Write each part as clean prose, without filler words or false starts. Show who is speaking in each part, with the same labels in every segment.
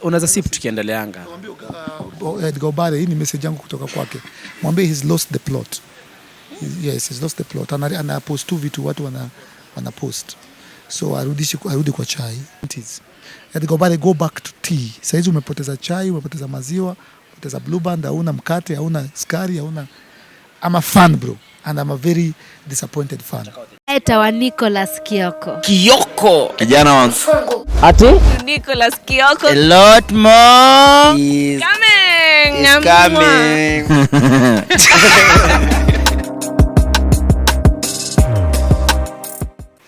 Speaker 1: Unaweza sip tukiendeleanga.
Speaker 2: Mwambie Edga Obare, hii ni message yangu kutoka kwake. Mwambie he's lost the plot. He's lost the plot. Ana post tu vitu watu wana post. So arudi kwa chai. Edga Obare, go back to tea. Saizi umepoteza chai, umepoteza maziwa, umepoteza blue band, hauna mkate, hauna sukari, hauna. I'm a fan, bro, and I'm a very disappointed fan.
Speaker 3: Eta wa Nicholas Kioko.
Speaker 1: Kioko.
Speaker 4: Kijana wa mfungu.
Speaker 1: Ati?
Speaker 3: Nicholas Kioko.
Speaker 4: A lot more is
Speaker 3: coming.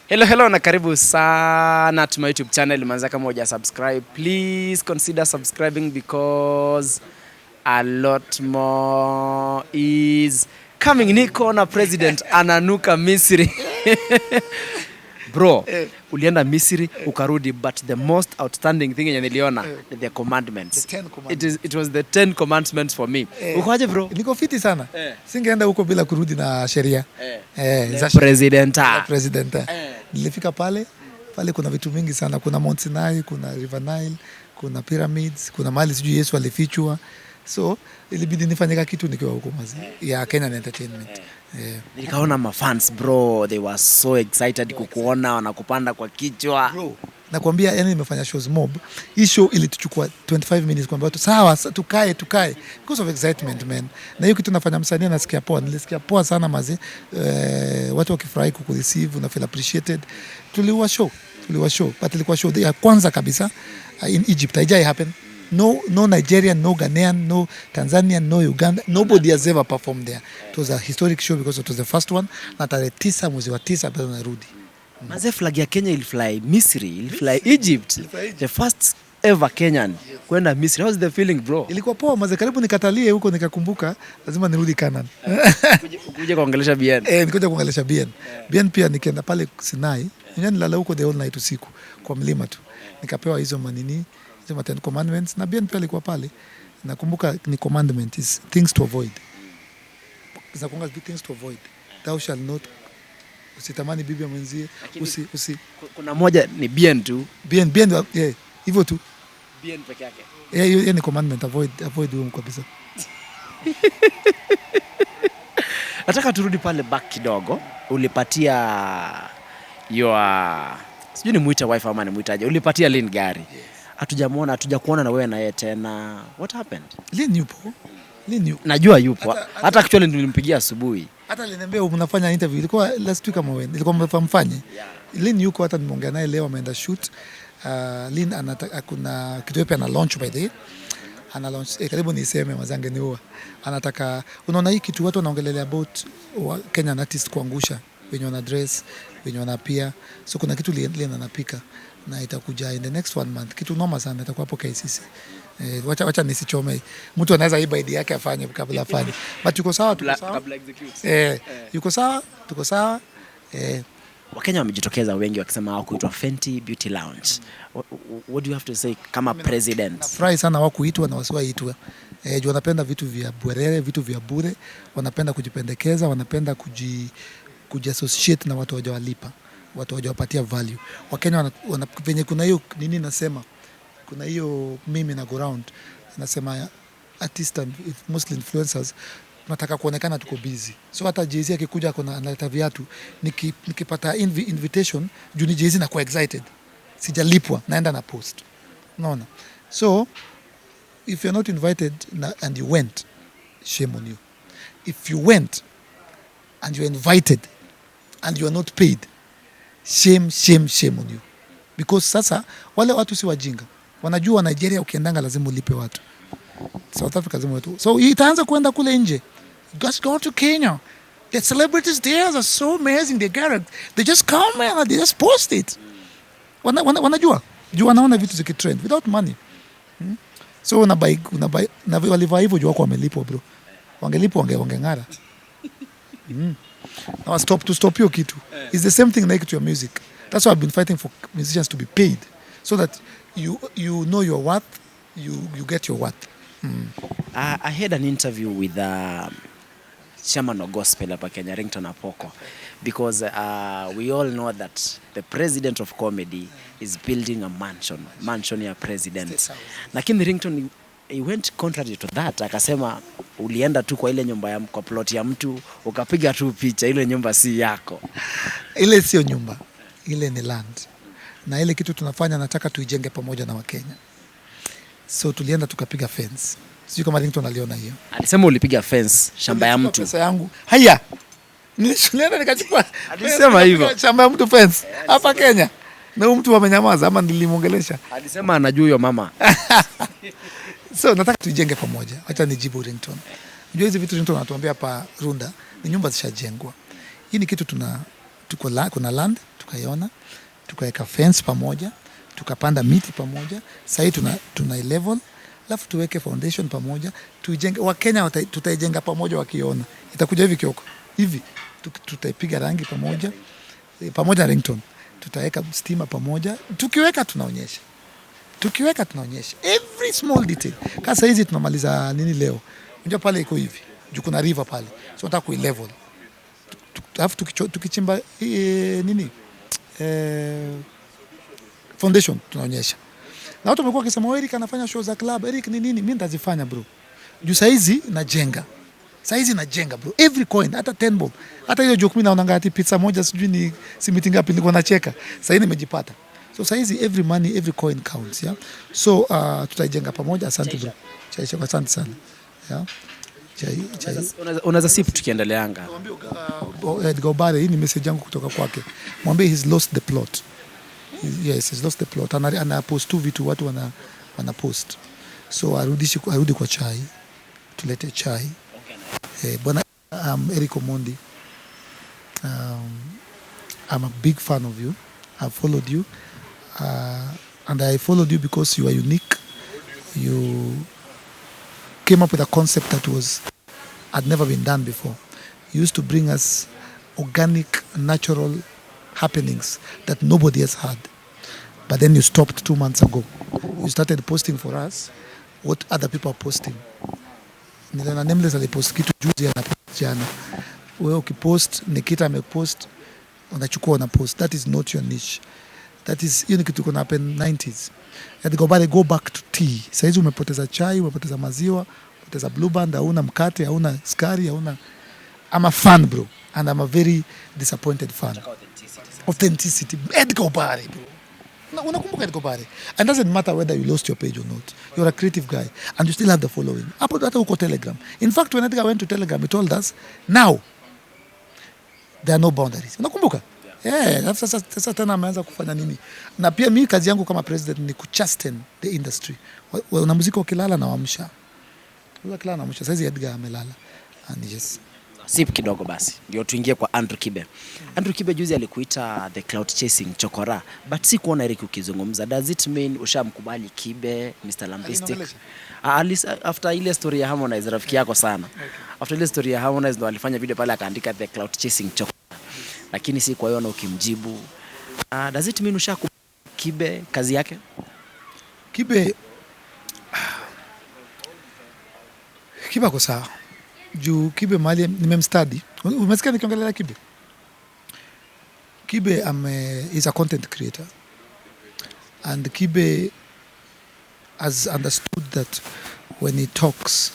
Speaker 1: Hello na karibu sana to my YouTube channel. Manza kama huja subscribe, please consider subscribing because a lot more is coming. Niko na president ananuka Misri. Bro, ulienda Misri ukarudi, but the most outstanding thing yenye niliona the commandments. It was the 10 commandments for me. Ukoaje bro?
Speaker 2: Niko fiti sana. Singeenda huko bila kurudi na sheria.
Speaker 1: Za president.
Speaker 2: Nilifika pale kuna vitu mingi sana. Kuna Mount Sinai, kuna River Nile, kuna pyramids, kuna mahali sijui Yesu alifichwa. So ilibidi nifanyika kitu nikiwa huko ya Kenyan Entertainment.
Speaker 1: Nikaona mafans bro, they were so excited kukuona, wanakupanda kwa kichwa.
Speaker 2: Bro, nakwambia yani nimefanya shows mob. Hii show ilituchukua 25 minutes kwamba watu sawa tukae because of excitement, man. Na hiyo kitu nafanya msanii nasikia poa. Nilisikia poa sana watu wakifurahi kukureceive na feel appreciated. Tuliwa show but ilikuwa show ya kwanza kabisa in Egypt. Haijai happen. No Nigerian, no Ghanaian, no Tanzanian, no Uganda. Nobody has ever performed there. It was a historic show because it was the first one. Na tarehe 9 mwezi wa 9 bado narudi.
Speaker 1: Maze flag ya Kenya ilifly Misri, ilifly Egypt. The first ever Kenyan kwenda Misri. How's the feeling bro?
Speaker 2: Ilikuwa poa maze, karibu nikatalie huko nikakumbuka lazima nirudi Canaan.
Speaker 1: Kuja kuongelesha BN.
Speaker 2: Nikuja kuongelesha BN. BN pia nikaenda pale Sinai. Nilala huko the whole night usiku kwa mlima tu. Nikapewa hizo manini, hizo 10 commandments, na BN pia alikuwa pale. Nakumbuka ni commandment is things to avoid. Zinakuanga things to avoid. Thou shall not, usitamani bibi ya mwenzie,
Speaker 1: kuna moja ni BN tu.
Speaker 2: BN hivyo tu.
Speaker 1: BN peke yake.
Speaker 2: Hiyo ni commandment, avoid huo kabisa.
Speaker 1: Nataka turudi pale back kidogo. Ulipatia sijui ni muita wife ama ni muitaje. Ulipatia Lynn gari. Hatujakuona na wewe na yeye tena. What happened?
Speaker 2: Lynn yupo.
Speaker 1: Najua yupo. Hata actually nilimpigia asubuhi.
Speaker 2: Hata aliniambia mnafanya interview. Ilikuwa last week kama wewe. Ilikuwa mfanye. Lynn yuko, hata nimeongea naye leo, ameenda shoot. Lynn kuna kitu yapi ana launch by the way. Ana launch karibu niseme mazange ni huwa. Anataka, unaona hii kitu watu wanaongelea about Kenyan artist kuangusha, wenye wana dress, wenye wanapia. So kuna kitu Lynn anapika na itakuja in the next 1 month. Kitu noma sana, itakuwa hapo KCC. Wacha nisichome. Mtu anaweza iba idea yake afanye kabla afanye. But yuko sawa.
Speaker 1: Kabla execute.
Speaker 2: Yuko sawa, tuko sawa.
Speaker 1: Wakenya wamejitokeza wengi wakisema hawakuitwa Fenty Beauty Lounge. What do you have to say kama president?
Speaker 2: Nafurahi sana hawakuitwa na wasiwaitwe. Juu wanapenda vitu vya bwerere, vitu vya bure, wanapenda kujipendekeza, wanapenda kujiassociate na watu hawajawalipa, watu hawajawapatia value. Wakenya venye kuna hiyo nini nasema, kuna hiyo mimi na go round nasema artists and mostly influencers nataka kuonekana tuko busy. So hata Jay-Z akikuja analeta viatu, nikipata invitation juu ni Jay-Z na kuwa excited, sijalipwa naenda na post. Unaona? So if you're not invited and you went, shame on you. If you went and you're invited and you are not paid, shame on you. Because sasa wale watu si wajinga. Wanajua Nigeria ukiendanga lazima ulipe watu. South Africa lazima watu. So itaanza kuenda kule nje. Just go to Kenya. The celebrities there are so amazing. They just come and they just post it. Wanajua. Juu wanaona vitu zikitrend without money. So unabai na walivaa hivyo juu wako wamelipwa bro. Wangelipwa wangeng'ara. Now stop hiyo kitu. It's the same thing like to your music. That's why I've been fighting for musicians to be paid so that you know your worth, you get your worth.
Speaker 1: I had an interview with chairman of gospel hapa Kenya, Ringtone Apoko, because we all know that the president of comedy is building a mansion ya president. Lakini Ringtone, he went contrary to that, akasema ulienda tu kwa ile nyumba ya kwa plot ya mtu ukapiga tu picha, ile nyumba si yako.
Speaker 2: Ile sio nyumba, ile ni land. Na ile kitu tunafanya nataka tuijenge pamoja na Wakenya. So tulienda tukapiga fence. Sio kama Ringtone aliona hiyo.
Speaker 1: Alisema ulipiga fence shamba ya mtu.
Speaker 2: Pesa yangu. Haya. Nilienda nikachukua.
Speaker 1: Alisema hivyo.
Speaker 2: Shamba ya mtu fence hapa Kenya. Na huyu mtu amenyamaza ama nilimuongelesha.
Speaker 1: Alisema anajua huyo mama.
Speaker 2: So nataka tuijenge pamoja. Acha nijibu Ringtone. Unajua hizi vitu Ringtone anatuambia hapa Runda ni nyumba zishajengwa. Hii ni kitu kuna land tukaiona, tukaweka fence pamoja, tukapanda miti pamoja. Sasa hii tuna level, alafu tuweke foundation pamoja, tuijenge. Wakenya tutaijenga pamoja wakiona. Itakuja hivi Kioko. Hivi tutaipiga rangi pamoja na Ringtone. Tutaweka stima pamoja. Tukiweka tunaonyesha. Every small detail. Kasa hizi tunamaliza nini leo? Unajua pale iko hivi. Juu kuna river pale. So nataka kuilevel. Alafu tukichimba nini? Foundation tunaonyesha. Na watu wamekuwa wakisema Eric anafanya show za club. Eric ni nini? Mimi nitazifanya bro. Juu saizi najenga bro. Every coin, hata 10 bob. Hata hiyo joke mimi naona ati pizza moja sijui ni simiti ngapi nilikuwa nacheka. Sasa hivi nimejipata. So saizi every money, every coin counts, yeah. So tutaijenga pamoja. Asante bro. Asante sana. Yeah.
Speaker 1: Unaweza sipu tukiendeleanga.
Speaker 2: Mwambie Edga Obare, hii ni message yangu kutoka kwake. Mwambie he's lost the plot. Yes, he's lost the plot. Ana post tu vitu watu wana post. So arudi kwa chai. Tulete chai. Bwana Eric Omondi. I'm a big fan of you. I've followed you. And I followed you because you are unique. You came up with a concept that had never been done before. You used to bring us organic, natural happenings that nobody has had. But then you stopped 2 months ago. You started posting for us what other people are posting. Niliona Nameless alipost kitu juzi anapost jana. Wewe ukipost, Nikita amepost, unachukua na post. That is not your niche. That is hiyo ni kitu kuna happen 90s. Edga Obare, go back to tea. Saizi umepoteza chai, umepoteza maziwa, umepoteza blue band, hauna mkate, hauna skari, hauna. I'm a fan bro, and I'm a very disappointed fan. Authenticity. Edga Obare bro. Unakumbuka Edga Obare? And it doesn't matter whether you lost your page or not. You're a creative guy and you still have the following. Hapo hata uko Telegram. In fact, when Edga went to Telegram, he told us, now there are no boundaries. Unakumbuka? Yeah, sasa tena ameanza kufanya nini? Na pia mimi kazi yangu kama president ni kuchasten the industry. Una muziki ukilala na waamsha. Ukilala na waamsha. Sasa Edga amelala. And yes.
Speaker 1: Sip kidogo basi. Ndio tuingie kwa Andrew Kibe. Andrew Kibe juzi alikuita the cloud chasing chokora, but si kuona Eric ukizungumza. Does it mean ushamkubali Kibe, Mr. Lambistic? After ile story ya Harmonize, rafiki yako sana. After ile story ya Harmonize ndo alifanya video pale akaandika the cloud chasing chokora. Lakini si kwa hiyo na ukimjibu. Does it mean ushakubali Kibe kazi yake?
Speaker 2: Kibe ako sawa. Juu Kibe mali nimemstudy. Umesikia nikiongelea Kibe? Kibe is a content creator. And Kibe has understood that when he talks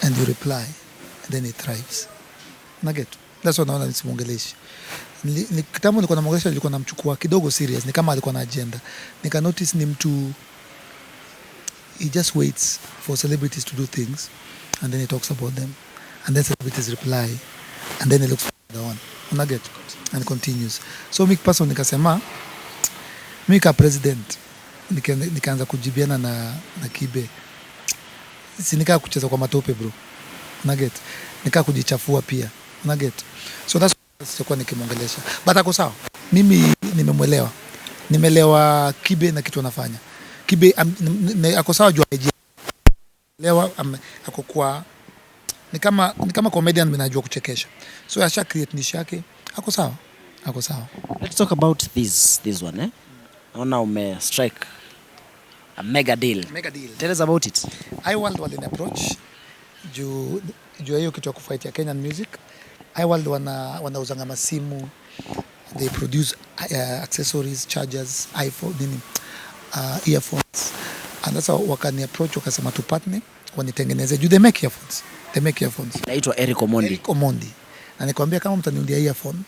Speaker 2: and you reply, then he thrives. Nugget. That's what naona nisimuongeleshi. Kitambo nilikuwa namuongelesha, nilikuwa namchukua kidogo serious, ni kama alikuwa na agenda. Nika notice ni mtu, he just waits for celebrities to do things and then he talks about them and then celebrities reply and then he looks for the one. Nugget. And continues. So me person nikasema, mimi ka president nikaanza kujibiana na Kibe. Si nikaa kucheza kwa matope bro. Nugget. Nikaa kujichafua pia. Nugget. So that's sikuwa nikimwongelesha. But ako sawa. Mimi nimeelewa Kibe na kitu anafanya. Kibe ako sawa juu lewa ako kwa ni kama comedian mnajua kuchekesha. So asha create niche yake. Ako sawa.
Speaker 1: Let's talk about this one, eh? Naona strike a mega deal.
Speaker 2: Mega deal.
Speaker 1: Tell us about it.
Speaker 2: I want an approach. juu ya hiyo kitu ya kufight ya Kenyan music. iWorld wanauzanga masimu, they produce accessories, chargers, iPhone, earphones. And that's how wakani approach wakasema tu partner wanitengeneze juu they make earphones.
Speaker 1: Naitwa Eric Omondi.
Speaker 2: Na nikwambia kama mtaniundia earphone,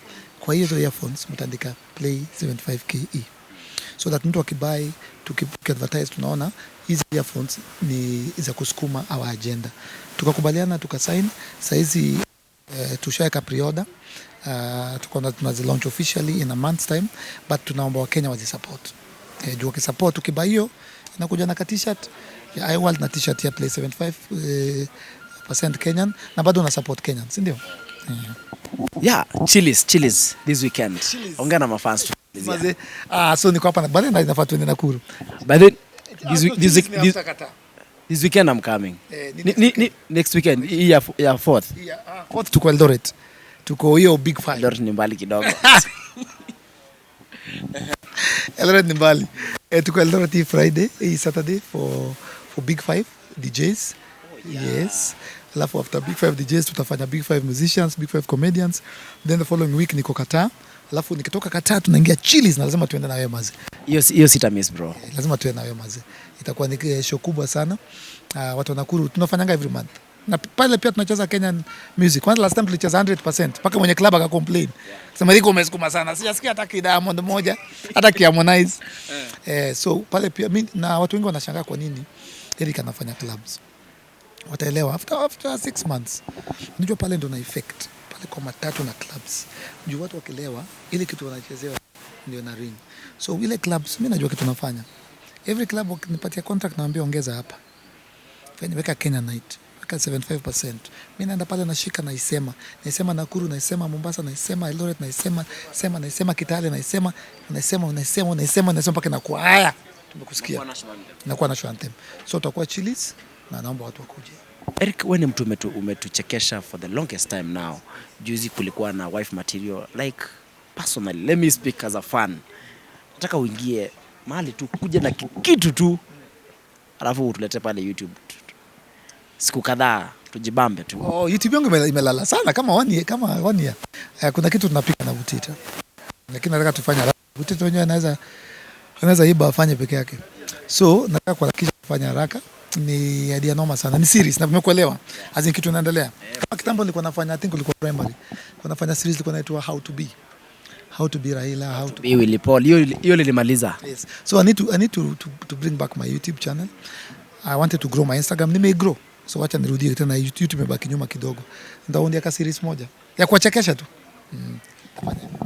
Speaker 2: kwa hizo earphones mtaandika play 75KE. So that mtu akibuy tukiadvertise tunaona hizi earphones ni za kusukuma our agenda. Tukakubaliana tukasign, saizi tushaweka pre-order. Tunazi launch officially in a month's time, but tunaomba Wakenya wazisupport. Juu wakisupport ukibuy hiyo inakuja na t-shirt ya iWorld na t-shirt ya play 75% Kenyan na bado na support Kenyan, si ndio?
Speaker 1: Yeah, Chili's this weekend. Ongea na mafans.
Speaker 2: So niko hapa baadaye na nafaa tuende Nakuru.
Speaker 1: But then this weekend I'm coming. Next weekend ya 4th.
Speaker 2: Yeah, 4th tuko Eldoret. Tuko hiyo Big 5.
Speaker 1: Eldoret ni mbali kidogo.
Speaker 2: Eldoret ni mbali. Tuko Eldoret hii Friday, hii Saturday for Big 5 DJs. Yes. Alafu after Big 5 DJs tutafanya Big 5 musicians, Big 5 comedians. Then the following week niko Qatar. Alafu nikitoka Qatar tunaingia Chili's na lazima tuende na wewe maze.
Speaker 1: Hiyo sita miss bro.
Speaker 2: Lazima tuende na wewe maze. Itakuwa ni show kubwa sana. Watu wa Nakuru tunafanyanga every month. Na pale pia tunacheza Kenyan music. Kwanza last time tulicheza 100%. Paka mwenye club aka complain. Sema Riko umesukuma sana. Sijasikia hata Diamond moja, hata Harmonize. So pale pia mimi na watu wengi wanashangaa kwa nini Eric anafanya clubs. Wataelewa after 6 months. Unajua pale ndo na effect. Pale kwa matatu na clubs. Unajua watu wakilewa ile kitu wanachezewa ndio na ring. So ile clubs mimi najua kitu tunafanya. Every club wakinipatia contract naambia ongeza hapa. Weka Kenya night. Weka 75%. Mimi naenda pale nashika naisema Nakuru, naisema Mombasa, naisema Eldoret, naisema Kitale, naisema mpaka inakuwa haya. Tumekusikia. Inakuwa national anthem. So tutakuwa Chili's na naomba watu wakuje.
Speaker 1: Eric, wewe ni mtu umetuchekesha for the longest time now. Juzi kulikuwa na wife material, like personally, let me speak as a fan. Nataka uingie mahali tu kuja na kitu tu, alafu utulete pale YouTube siku kadhaa tujibambe tu.
Speaker 2: YouTube yangu imelala sana kama 1 year. Kuna kitu tunapika na Butita. Lakini nataka tufanye haraka. Butita wenyewe anaweza iba afanye peke yake. So nataka kuhakikisha kufanya haraka. Ni idea noma sana. Ni series na nimekuelewa. Azin kitu inaendelea. Kama kitambo nilikuwa nafanya, I think ulikuwa primary. Nilikuwa nafanya series ilikuwa inaitwa How to be Raila, How to
Speaker 1: be Willy Paul. Hiyo nilimaliza.
Speaker 2: Yes. So I need to bring back my YouTube channel. I wanted to grow my Instagram. Nimegrow. So wacha nirudie tena YouTube imebaki nyuma kidogo. Ndaundia ka series moja ya kuchekesha tu.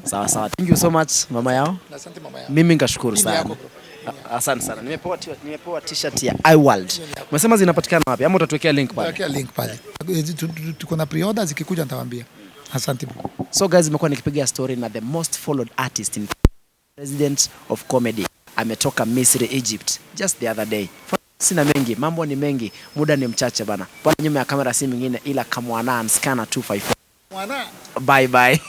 Speaker 1: Sawa. Thank you so much mama yao.
Speaker 2: Asante mama yao.
Speaker 1: Mimi ngashukuru sana. Asante sana. Nimepewa t-shirt ya iWorld. Umesema zinapatikana wapi? Ama utatuwekea link pale?
Speaker 2: Tutawekea link pale. Tuko na pre-order zikikuja nitawaambia. Asante bro.
Speaker 1: So guys, nimekuwa nikipiga story na the most followed artist in president of comedy. Ametoka Misri, Egypt just the other day. Sina mengi, mambo ni mengi, muda ni mchache bana. Pale nyuma ya kamera si mwingine ila Kamwana Scanner 254. Bye.